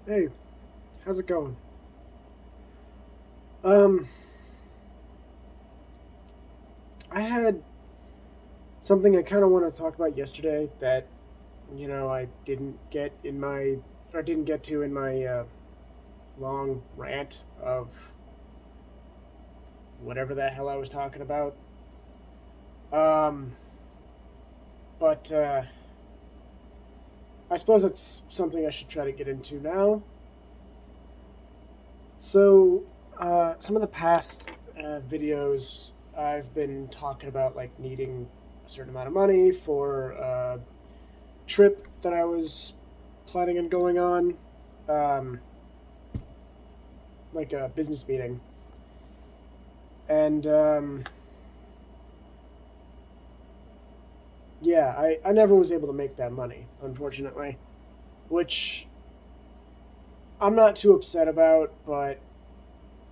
Hey, how's it going? Um, I had something I kind of want to talk about yesterday that I didn't get in my or didn't get to in my long rant of whatever the hell I was talking about. Um, but I suppose it's something I should try to get into now. So, some of the past videos I've been talking about like needing a certain amount of money for a trip that I was planning on going on, um, like a business meeting, and yeah, I never was able to make that money, unfortunately, which I'm not too upset about, but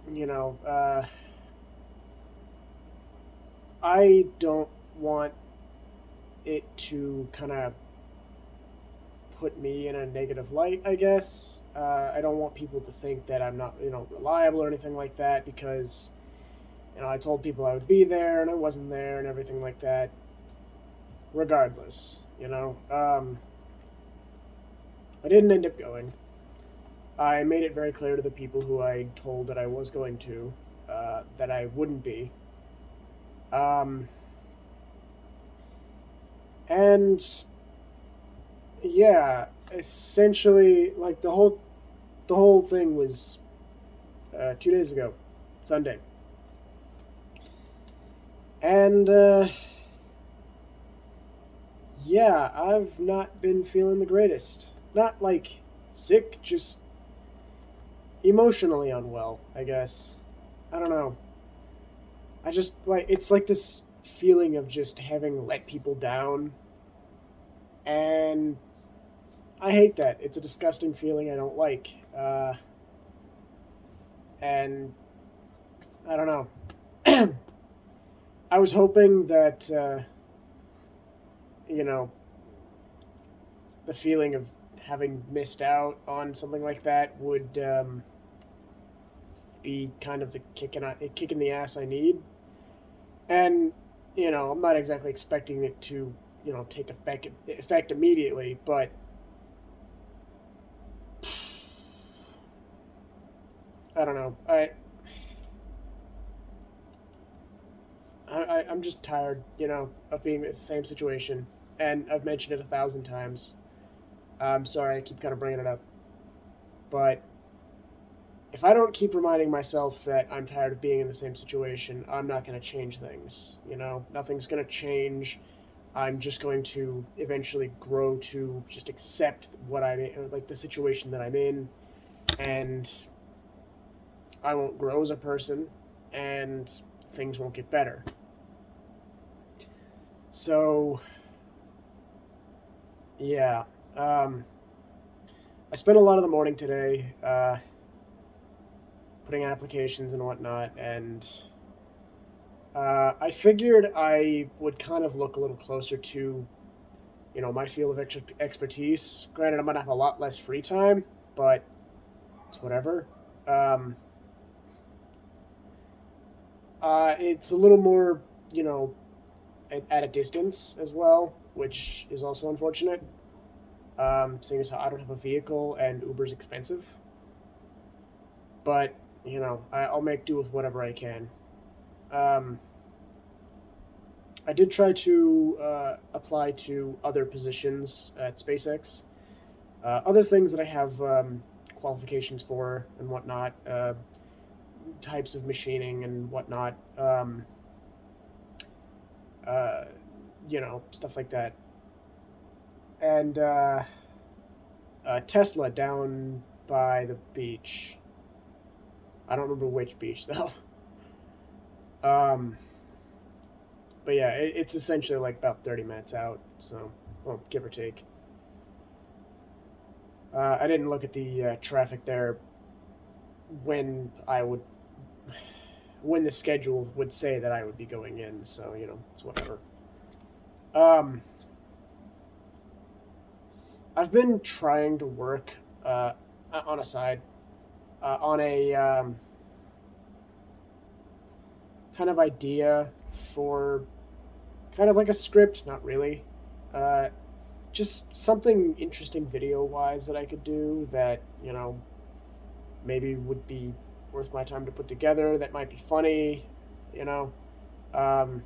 you know, uh, I don't want it to kind of put me in a negative light, I guess. I don't want people to think that I'm not, reliable or anything like that because, I told people I would be there and I wasn't there and everything like that. Regardless, I didn't end up going. I made it very clear to the people who I told that I was going to that I wouldn't be. Um, and yeah, essentially, like the whole thing was 2 days ago, Sunday, and yeah, I've not been feeling the greatest. Not like sick, just emotionally unwell, I guess. I don't know. I just like it's like this feeling of just having let people down, and I hate that. It's a disgusting feeling I don't like. And I don't know. I was hoping that you know the feeling of having missed out on something like that would be kind of the kick in the ass I need. And I'm not exactly expecting it to take effect immediately, but I don't know. I'm just tired, of being in the same situation, and I've mentioned it 1,000 times. I'm sorry, I keep kind of bringing it up, but if I don't keep reminding myself that I'm tired of being in the same situation, I'm not going to change things. Nothing's going to change. I'm just going to eventually grow to just accept what I'm in, like the situation that I'm in, and I won't grow as a person, and things won't get better. So, yeah, um, I spent a lot of the morning today putting applications and whatnot, and I figured I would kind of look a little closer to, my field of expertise. Granted, I'm gonna have a lot less free time, but it's whatever. Um, it's a little more, you know, at a distance as well, which is also unfortunate. Seeing as how I don't have a vehicle and Uber's expensive, but I'll make do with whatever I can. Um, I did try to apply to other positions at SpaceX, other things that I have qualifications for and whatnot, types of machining and whatnot, uh, stuff like that. And Tesla down by the beach. I don't remember which beach though. Um, but yeah, it's essentially like about 30 minutes out, so well, give or take. I didn't look at the traffic there when I would when the schedule would say that I would be going in, so it's whatever. Um, I've been trying to work. on a side, on a kind of idea for kind of like a script, not really. Uh, just something interesting video wise that I could do that, maybe would be worth my time to put together, that might be funny, you know. Um,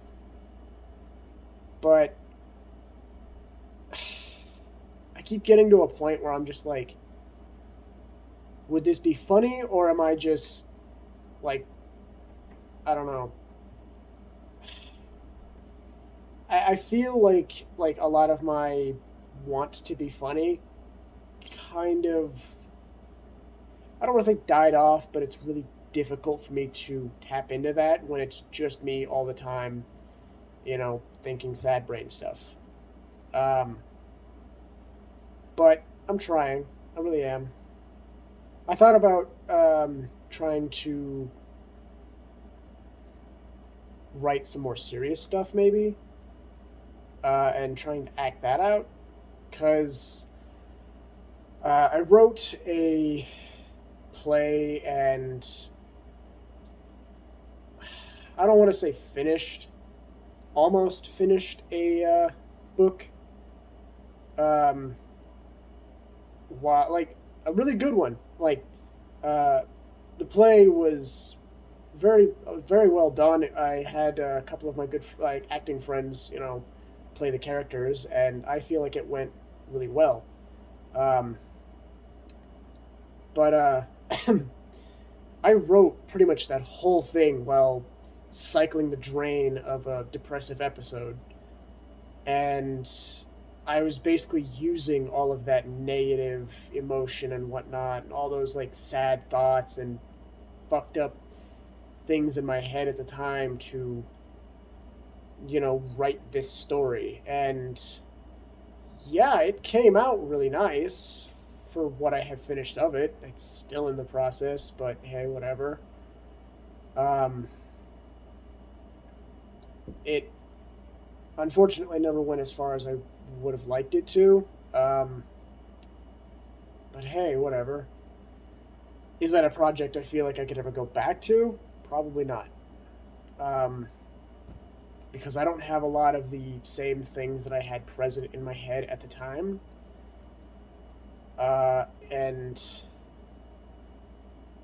but I keep getting to a point where I'm just like, would this be funny, or am I just like, I don't know. I feel like a lot of my want to be funny kind of, I don't want to say died off, but it's really difficult for me to tap into that when it's just me all the time, thinking sad brain stuff. Um, but I'm trying. I really am. I thought about trying to write some more serious stuff, maybe, and trying to act that out. Because I wrote a play and I don't want to say finished, almost finished a book. Um, like a really good one. Like uh, the play was very well done. I had a couple of my good like acting friends, play the characters, and I feel like it went really well. Um, but I wrote pretty much that whole thing while cycling the drain of a depressive episode, and I was basically using all of that negative emotion and whatnot, and all those like sad thoughts and fucked up things in my head at the time to, write this story. And yeah, it came out really nice for what I have finished of it. It's still in the process, but hey, whatever. Um, it unfortunately never went as far as I would have liked it to. But hey, whatever. Is that a project I feel like I could ever go back to? Probably not. Um, because I don't have a lot of the same things that I had present in my head at the time. And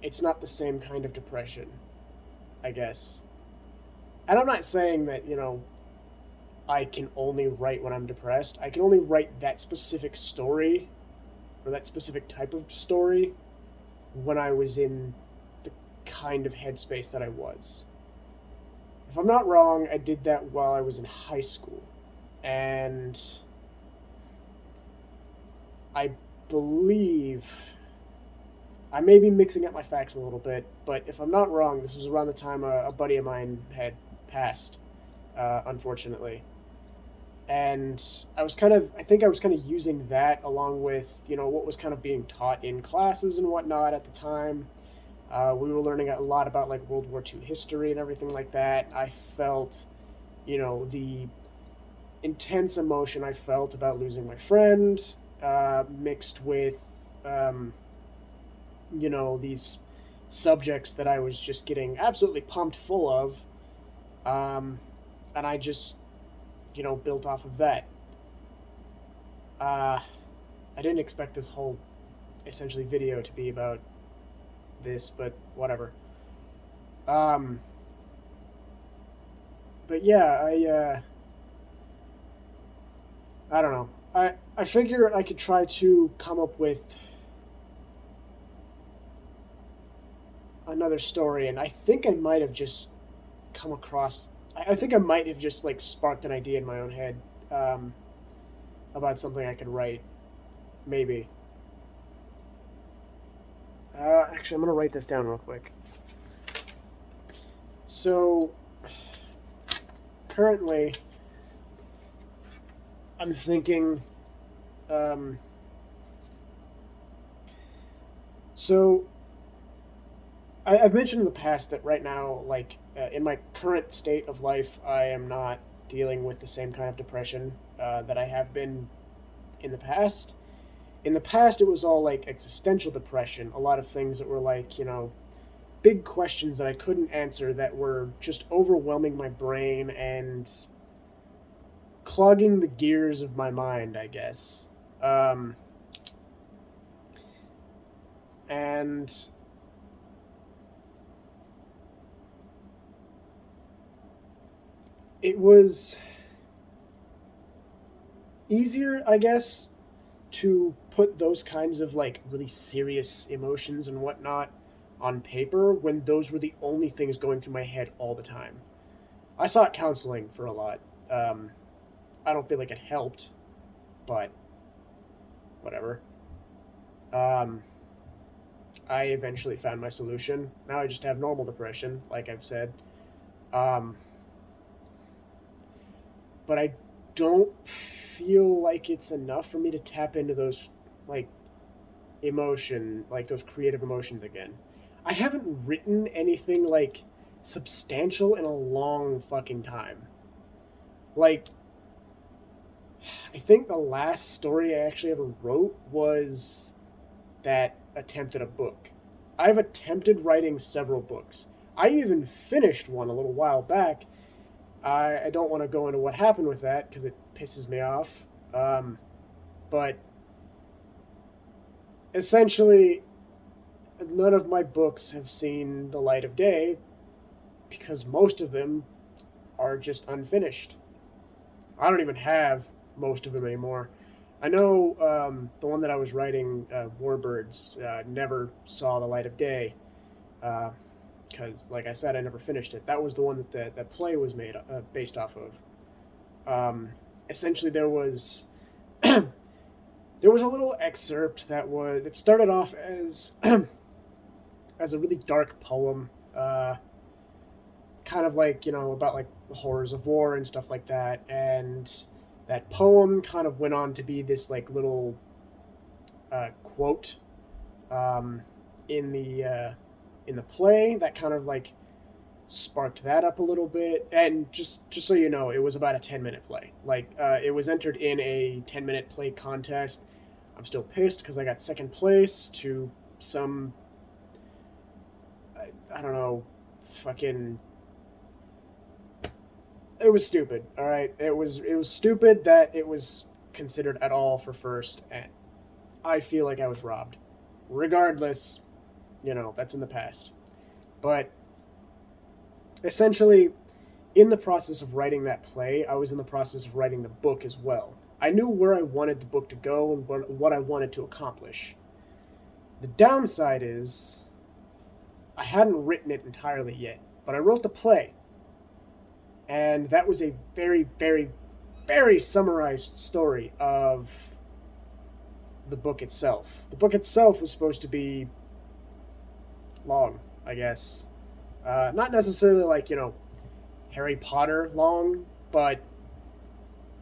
it's not the same kind of depression, I guess. And I'm not saying that, I can only write when I'm depressed. I can only write that specific story or that specific type of story when I was in the kind of headspace that I was. If I'm not wrong, I did that while I was in high school. And I believe I may be mixing up my facts a little bit, but if I'm not wrong, this was around the time a buddy of mine had passed, unfortunately. And I think I was kind of using that along with, what was kind of being taught in classes and whatnot at the time. We were learning a lot about like World War II history and everything like that. I felt, the intense emotion I felt about losing my friend, mixed with, these subjects that I was just getting absolutely pumped full of. And I just, built off of that. I didn't expect this whole essentially video to be about this, but whatever. Um, but yeah, I don't know. I figured I could try to come up with another story, and I think I might have just come across. I think I might have just like sparked an idea in my own head, um, about something I could write. Maybe. Actually, I'm gonna write this down real quick. So currently, I'm thinking. Um, so I've mentioned in the past that right now, like in my current state of life, I am not dealing with the same kind of depression that I have been in the past. In the past, it was all like existential depression, a lot of things that were like, big questions that I couldn't answer that were just overwhelming my brain and clogging the gears of my mind, I guess. Um, and it was easier, I guess, to put those kinds of like really serious emotions and whatnot on paper when those were the only things going through my head all the time. I sought counseling for a lot. Um, I don't feel like it helped, but whatever. Um, I eventually found my solution. Now I just have normal depression, like I've said. Um, but I don't feel like it's enough for me to tap into those like like those creative emotions again. I haven't written anything like substantial in a long fucking time. Like I think the last story I actually ever wrote was that attempt at a book. I've attempted writing several books. I even finished one a little while back. I don't want to go into what happened with that because it pisses me off. But essentially, none of my books have seen the light of day because most of them are just unfinished. I don't even have most of them anymore. I know the one that I was writing, Warbirds, never saw the light of day because, like I said, I never finished it. That was the one that play was made based off of. Essentially, there was there was a little excerpt that started off as as a really dark poem, kind of like about like the horrors of war and stuff like that, and that poem kind of went on to be this like little quote um, in the play that kind of like sparked that up a little bit. And just so you know, it was about a 10-minute play. Like it was entered in a 10-minute play contest. I'm still pissed because I got second place to some I don't know, fucking. It was stupid. All right, it was stupid that it was considered at all for first, and I feel like I was robbed. Regardless, that's in the past. But essentially, in the process of writing that play, I was in the process of writing the book as well. I knew where I wanted the book to go and what I wanted to accomplish. The downside is I hadn't written it entirely yet, but I wrote the play. And that was a very, very, very summarized story of the book itself. The book itself was supposed to be long, I guess. Not necessarily like, Harry Potter long, but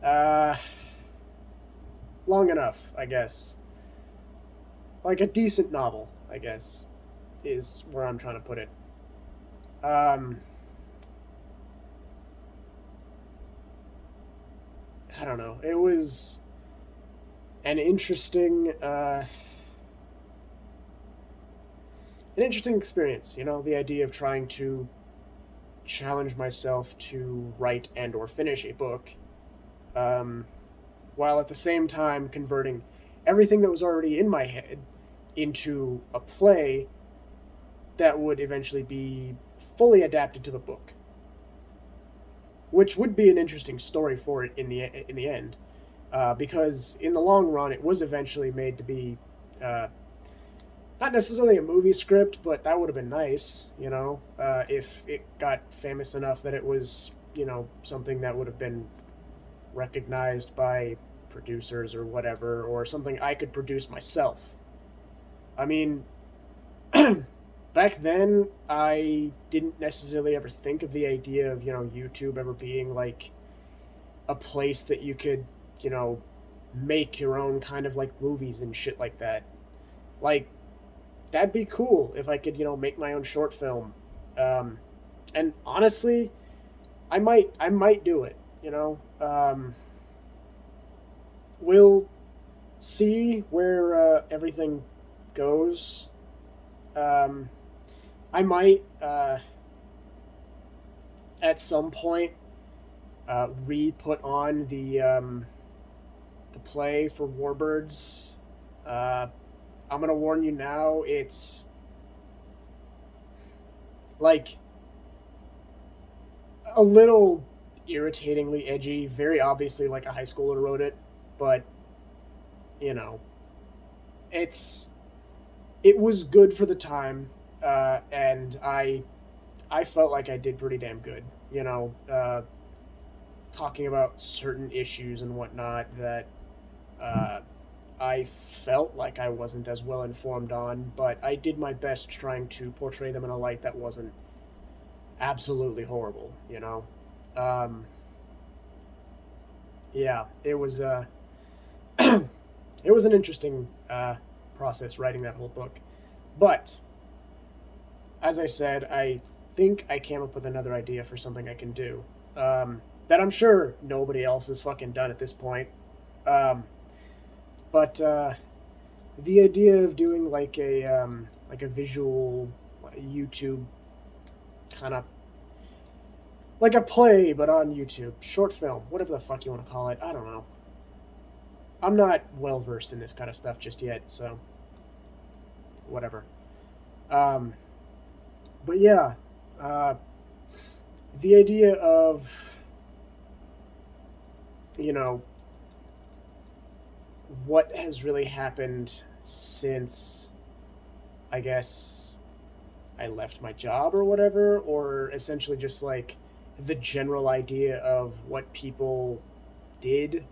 uh, long enough, I guess. Like a decent novel, I guess, is where I'm trying to put it. Um, I don't know. It was an interesting experience. The idea of trying to challenge myself to write and or finish a book, um, while at the same time converting everything that was already in my head into a play that would eventually be fully adapted to the book, which would be an interesting story for it in the end, because in the long run it was eventually made to be uh, not necessarily a movie script, but that would have been nice, if it got famous enough that it was something that would have been recognized by producers or whatever, or something I could produce myself. I mean, back then I didn't necessarily ever think of the idea of YouTube ever being like a place that you could you know make your own kind of like movies and shit like that. Like that'd be cool if I could make my own short film. um, and honestly, I might do it. Will see where everything goes. Um, I might at some point re-put on the play for Warbirds. Uh, I'm gonna warn you now. It's like a little irritatingly edgy. Very obviously, like a high schooler wrote it, but you know, it's it was good for the time, and I felt like I did pretty damn good. Talking about certain issues and whatnot that uh, I felt like I wasn't as well informed on, but I did my best trying to portray them in a light that wasn't absolutely horrible. Um, yeah, it was it was an interesting process writing that whole book, but as I said, I think I came up with another idea for something I can do that I'm sure nobody else has fucking done at this point. Um, but the idea of doing like a visual YouTube kind of like a play, but on YouTube, short film, whatever the fuck you want to call it. I don't know. I'm not well versed in this kind of stuff just yet, so whatever. Um, but yeah, uh, the idea of you know what has really happened since I guess I left my job or whatever, or essentially just like the general idea of what people did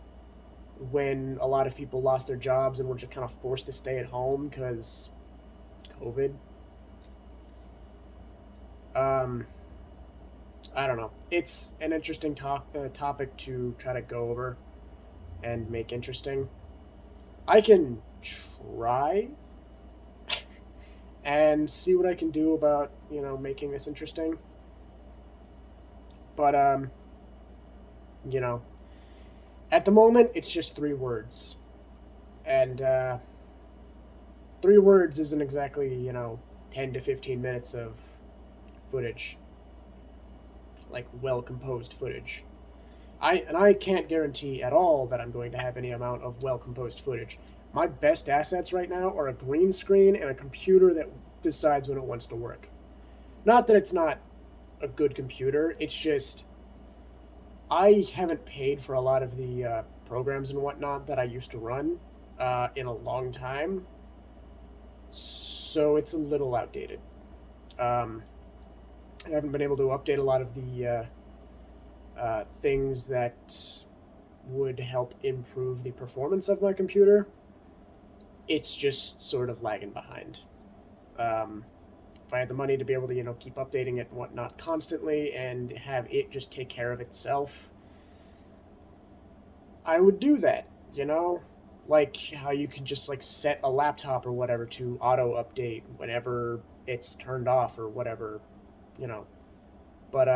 when a lot of people lost their jobs and were just kind of forced to stay at home because COVID. Um, I don't know. It's an interesting topic to try to go over and make interesting. I can try and see what I can do about making this interesting. But you know, at the moment it's just 3 words, and 3 words isn't exactly 10 to 15 minutes of footage, like well composed footage. I can't guarantee at all that I'm going to have any amount of well composed footage. My best assets right now are a green screen and a computer that decides when it wants to work. Not that it's not a good computer. It's just I haven't paid for a lot of the programs and whatnot that I used to run in a long time, so it's a little outdated. Um, I haven't been able to update a lot of the things that would help improve the performance of my computer. It's just sort of lagging behind. Um, if I had the money to be able to keep updating it and whatnot constantly and have it just take care of itself, I would do that. Like how you can just like set a laptop or whatever to auto update whenever it's turned off or whatever, you know. But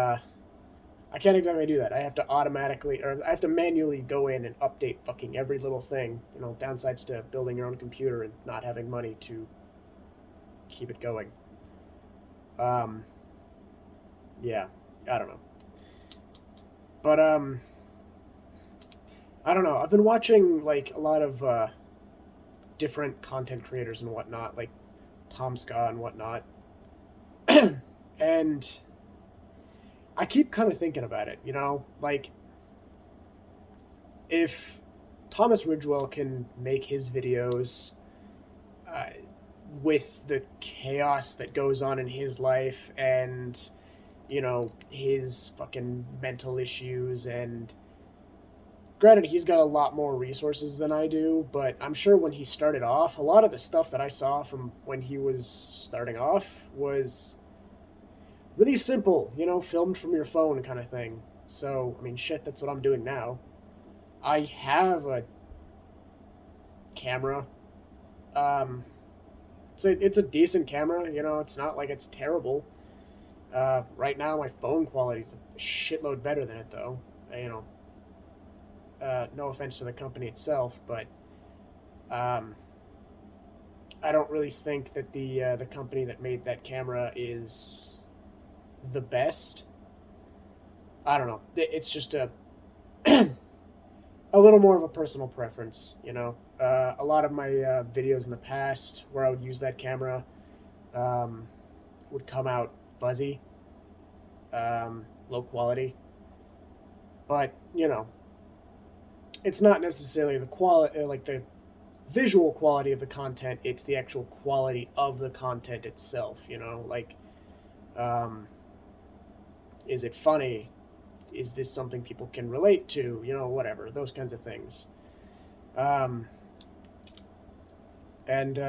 I can't exactly do that. I have to automatically, or I have to manually go in and update fucking every little thing. Downsides to building your own computer and not having money to keep it going. Um, yeah, I don't know. But I don't know. I've been watching like a lot of different content creators and whatnot, like Tom Ska and whatnot, and I keep kind of thinking about it. Like if Thomas Ridgewell can make his videos uh, with the chaos that goes on in his life and his fucking mental issues, and granted he's got a lot more resources than I do, but I'm sure when he started off, a lot of the stuff that I saw from when he was starting off was really simple, filmed from your phone kind of thing. So I mean, shit, that's what I'm doing now. I have a camera. um it's a decent camera. It's not like it's terrible. Right now my phone quality's a shitload better than it, though. No offense to the company itself, but Um, I don't really think that the company that made that camera is the best. I don't know. It's just a little more of a personal preference, you know. A lot of my videos in the past where I would use that camera um, would come out fuzzy, low quality, but you know, it's not necessarily the quality, like the visual quality of the content. It's the actual quality of the content itself. You know, like, um, is it funny? Is this something people can relate to? You know, whatever, those kinds of things. Um, and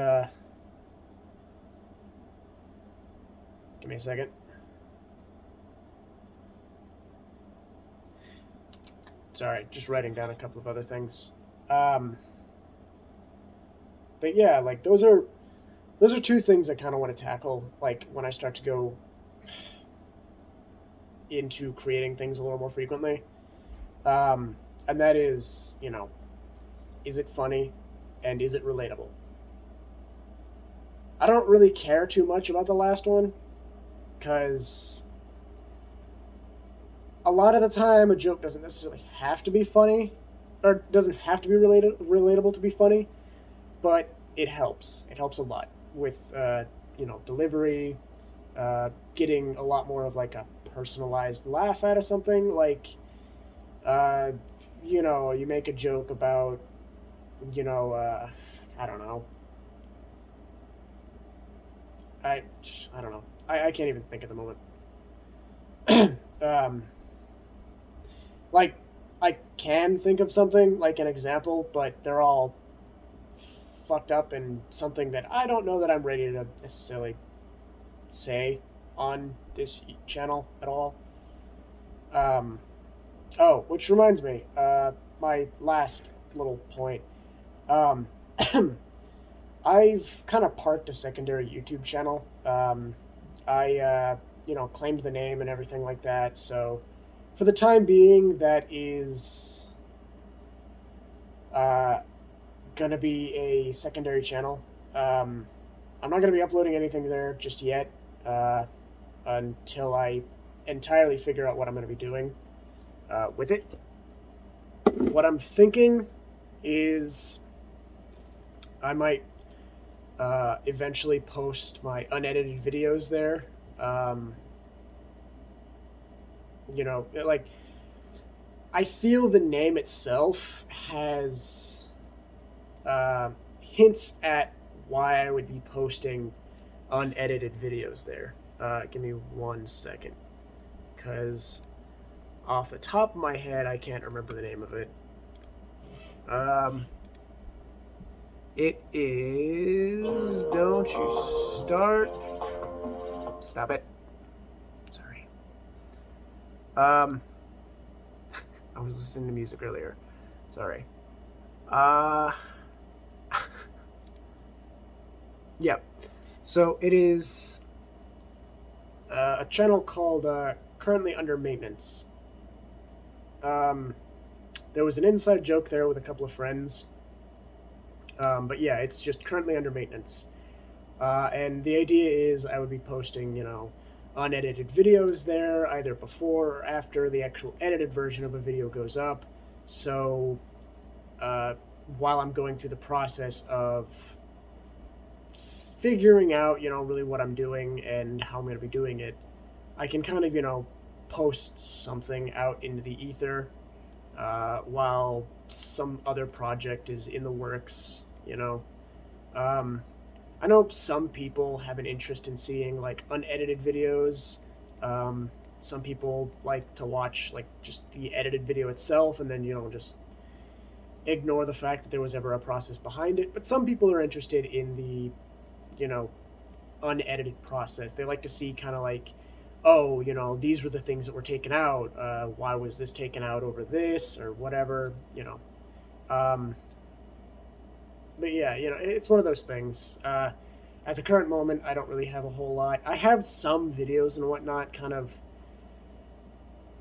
Give me a second. Sorry, just writing down a couple of other things. Um, but yeah, like those are two things I kind of want to tackle. Like when I start to go into creating things a little more frequently, and that is, you know, is it funny, and is it relatable? I don't really care too much about the last one because a lot of the time a joke doesn't necessarily have to be funny or doesn't have to be relatable to be funny, but it helps. It helps a lot with you know, delivery, getting a lot more of like a personalized laugh out of something. Like, uh, you know, you make a joke about, you know, I don't know. I I don't know. I can't even think at the moment. um, like I can think of something like an example, but they're all fucked up and something that I don't know that I'm ready to necessarily say on this channel at all. Um, oh, which reminds me, my last little point. Um, I've kind of parked a secondary YouTube channel. I, you know, claimed the name and everything like that. So, for the time being, that is uh, gonna be a secondary channel. Um, I'm not gonna be uploading anything there just yet uh, until I entirely figure out what I'm gonna be doing with it. What I'm thinking is I might eventually post my unedited videos there. Um, you know, like I feel the name itself has hints at why I would be posting unedited videos there. Give me 1 second, because off the top of my head, I can't remember the name of it. It is. Don't you start. Stop it. Sorry. Um, I was listening to music earlier. Sorry. Uh, yeah. So it is a channel called Currently Under Maintenance. There was an inside joke there with a couple of friends. But yeah, it's just currently under maintenance. And the idea is I would be posting, you know, unedited videos there, either before or after the actual edited version of a video goes up. So uh, while I'm going through the process of figuring out, you know, really what I'm doing and how I'm going to be doing it, I can kind of, you know, post something out into the ether while some other project is in the works, you know. Um, I know some people have an interest in seeing like unedited videos. Some people like to watch like just the edited video itself and then, you know, just ignore the fact that there was ever a process behind it. But some people are interested in the, you know, unedited process. They like to see kind of like, oh, you know, these were the things that were taken out. Why was this taken out over this or whatever, you know. Um, but yeah, you know, it's one of those things. At the current moment, I don't really have a whole lot. I have some videos and whatnot kind of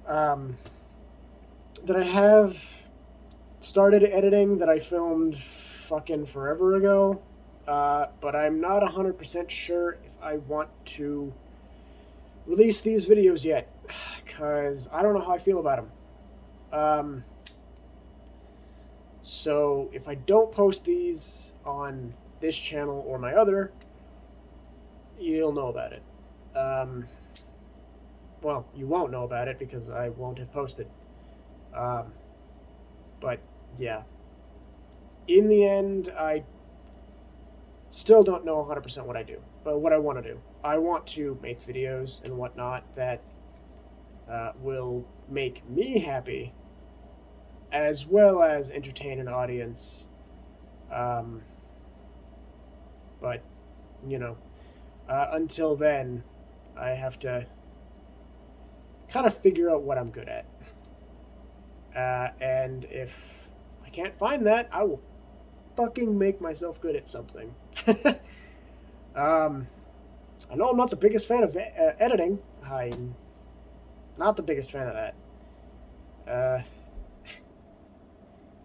um, that I have started editing that I filmed fucking forever ago, but I'm not 100% sure if I want to release these videos yet, because I don't know how I feel about them. So if I don't post these on this channel or my other, you'll know about it. Well, you won't know about it because I won't have posted. But yeah, in the end, I still don't know 100% what I do, but what I want to do. I want to make videos and whatnot that will make me happy, as well as entertain an audience. But, you know, until then, I have to kind of figure out what I'm good at. And if I can't find that, I will fucking make myself good at something. I know I'm not the biggest fan of editing. I'm not the biggest fan of that.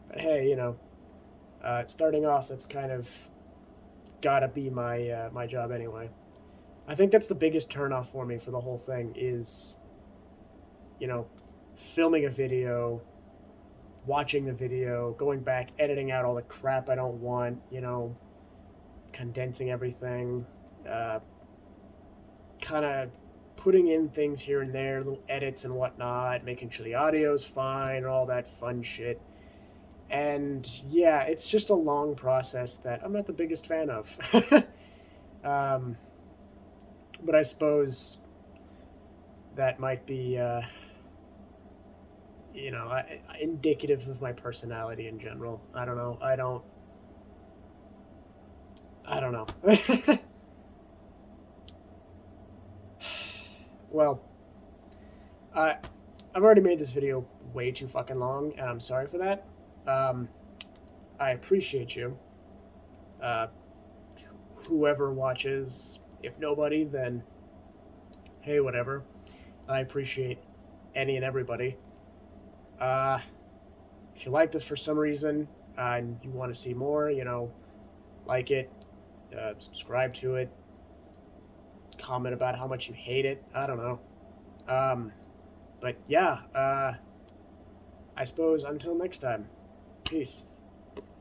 But hey, you know, starting off, that's kind of gotta be my job anyway. I think that's the biggest turnoff for me for the whole thing is, you know, filming a video, watching the video, going back, editing out all the crap I don't want, you know, condensing everything, kind of putting in things here and there, little edits and whatnot, making sure the audio's fine and all that fun shit. And yeah, it's just a long process that I'm not the biggest fan of. But I suppose that might be, you know, indicative of my personality in general. I don't know. I don't know. Well, I've already made this video way too fucking long, and I'm sorry for that. I appreciate you. Whoever watches, if nobody, then hey, whatever. I appreciate any and everybody. If you like this for some reason and you want to see more, you know, like it, subscribe to it, comment about how much you hate it. I don't know. But yeah, I suppose until next time, peace.